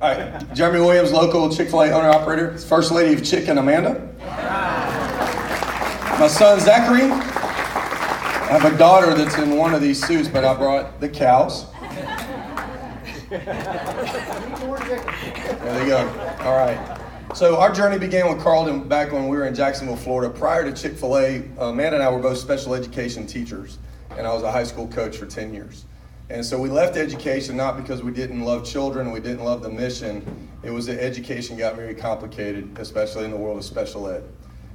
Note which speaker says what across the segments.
Speaker 1: All right, Jeremy Williams, local Chick-fil-A owner-operator. First Lady of Chicken, Amanda. My son, Zachary. I have a daughter that's in one of these suits, but I brought the cows. There they go. All right. So our journey began with Carlton back when we were in Jacksonville, Florida. Prior to Chick-fil-A, Amanda and I were both special education teachers, and I was a high school coach for 10 years. And so we left education not because we didn't love children, we didn't love the mission. It was that education got very complicated, especially in the world of special ed.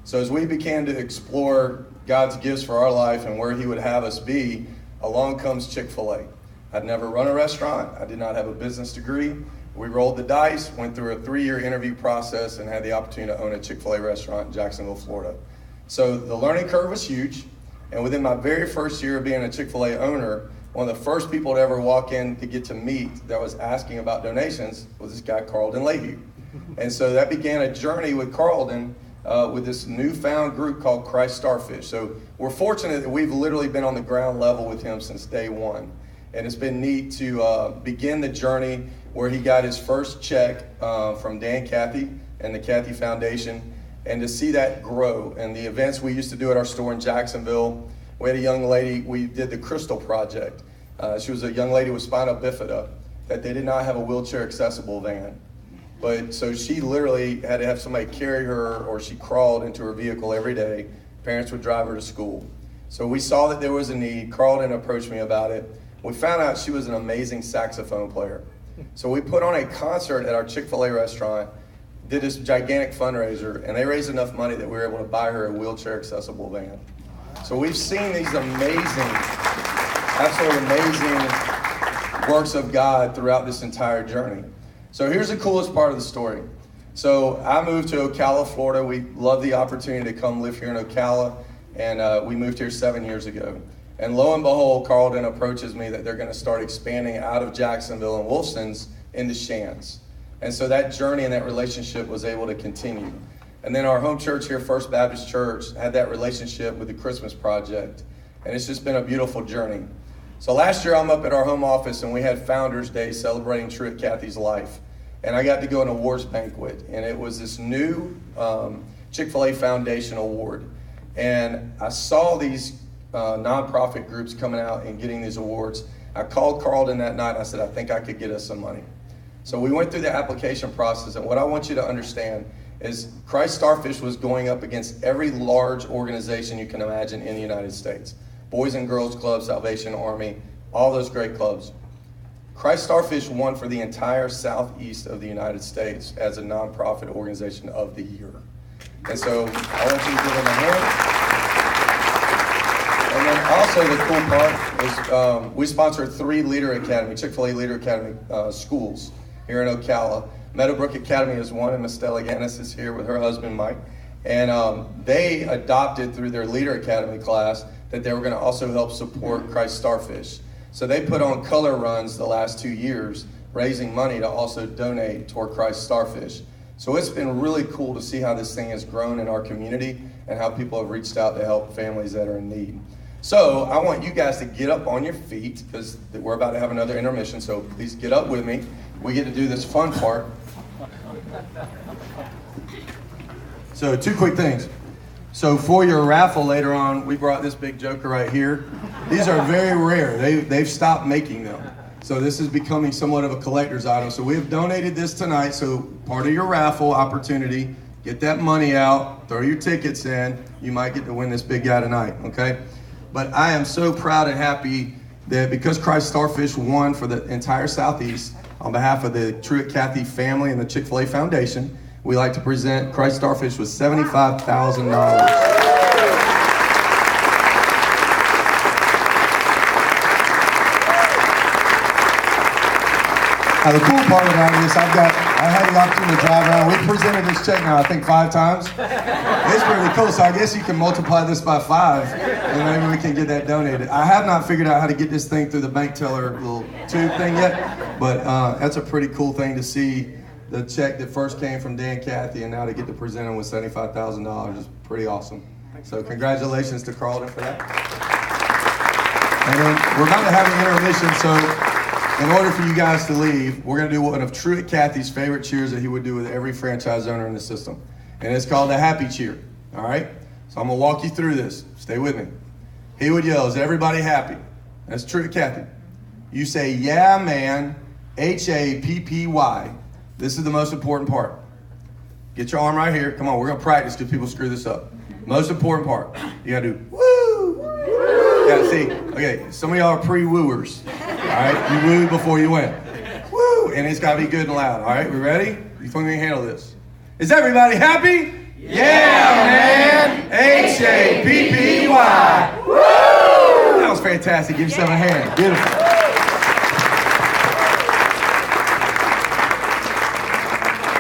Speaker 1: So as we began to explore God's gifts for our life and where he would have us be, along comes Chick-fil-A. I'd never run a restaurant. I did not have a business degree. We rolled the dice, went through a 3-year interview process, and had the opportunity to own a Chick-fil-A restaurant in Jacksonville, Florida. So the learning curve was huge. And within my very first year of being a Chick-fil-A owner, one of the first people to ever walk in to get to meet that was asking about donations was this guy, Carlton Leahy. And so that began a journey with Carlton with this newfound group called Christ Starfish. So we're fortunate that we've literally been on the ground level with him since day one. And it's been neat to begin the journey where he got his first check from Dan Cathy and the Cathy Foundation, and to see that grow. And the events we used to do at our store in Jacksonville, we had a young lady, we did the Crystal Project. She was a young lady with spinal bifida that they did not have a wheelchair accessible van. But so she literally had to have somebody carry her, or she crawled into her vehicle every day. Parents would drive her to school. So we saw that there was a need. Carlton approached me about it. We found out she was an amazing saxophone player. So we put on a concert at our Chick-fil-A restaurant, did this gigantic fundraiser, and they raised enough money that we were able to buy her a wheelchair accessible van. So we've seen these amazing, absolutely amazing works of God throughout this entire journey. So here's the coolest part of the story. So I moved to Ocala, Florida. We love the opportunity to come live here in Ocala, and we moved here 7 years ago. And lo and behold, Carlton approaches me that they're going to start expanding out of Jacksonville and Wolfson's into Shands. And so that journey and that relationship was able to continue. And then our home church here, First Baptist Church, had that relationship with the Christmas Project. And it's just been a beautiful journey. So last year I'm up at our home office and we had Founders Day celebrating Truett Cathy's life. And I got to go to an awards banquet. And it was this new Chick-fil-A Foundation Award. And I saw these nonprofit groups coming out and getting these awards. I called Carlton that night and I said, I think I could get us some money. So we went through the application process, and what I want you to understand is Christ Starfish was going up against every large organization you can imagine in the United States. Boys and Girls Club, Salvation Army, all those great clubs. Christ Starfish won for the entire southeast of the United States as a nonprofit organization of the year. And so I want you to give them a hand. And then also the cool part is we sponsored 3 Leader Academy, Chick-fil-A Leader Academy schools here in Ocala. Meadowbrook Academy is one, and Miss Stella Gannis is here with her husband, Mike. And they adopted through their Leader Academy class that they were going to also help support Christ Starfish. So they put on color runs the last 2 years, raising money to also donate toward Christ Starfish. So it's been really cool to see how this thing has grown in our community and how people have reached out to help families that are in need. So I want you guys to get up on your feet because we're about to have another intermission, so please get up with me. We get to do this fun part. So 2 quick things. So for your raffle later on, we brought this big joker right here. These are very rare. They've stopped making them. So this is becoming somewhat of a collector's item. So we have donated this tonight. So part of your raffle opportunity, get that money out, throw your tickets in. You might get to win this big guy tonight, okay? But I am so proud and happy that because Christ Starfish won for the entire Southeast, on behalf of the Truett Cathy family and the Chick-fil-A Foundation, we like to present Christ Starfish with $75,000. Now the cool part about this, I had the opportunity to drive around. We presented this check now, I think 5 times. It's pretty cool, so I guess you can multiply this by 5, and maybe we can get that donated. I have not figured out how to get this thing through the bank teller little tube thing yet, but that's a pretty cool thing to see. The check that first came from Dan Cathy, and now to get to present him with $75,000 is pretty awesome. So congratulations to Carlton for that. And then we're about to have an intermission, so in order for you guys to leave, we're going to do one of Truett Cathy's favorite cheers that he would do with every franchise owner in the system. And it's called the happy cheer. All right? So I'm going to walk you through this. Stay with me. He would yell, is everybody happy? That's Truett Cathy. You say, yeah, man, Happy. This is the most important part. Get your arm right here. Come on, we're going to practice because people screw this up. Most important part. You got to do, woo. You got to see. Okay, some of y'all are pre-wooers. All right? You wooed before you went. Woo. And it's got to be good and loud. All right? We ready? You think we can handle this? Is everybody happy?
Speaker 2: Yeah, man.
Speaker 1: Happy. Woo. That was fantastic. Give yourself a hand. Beautiful.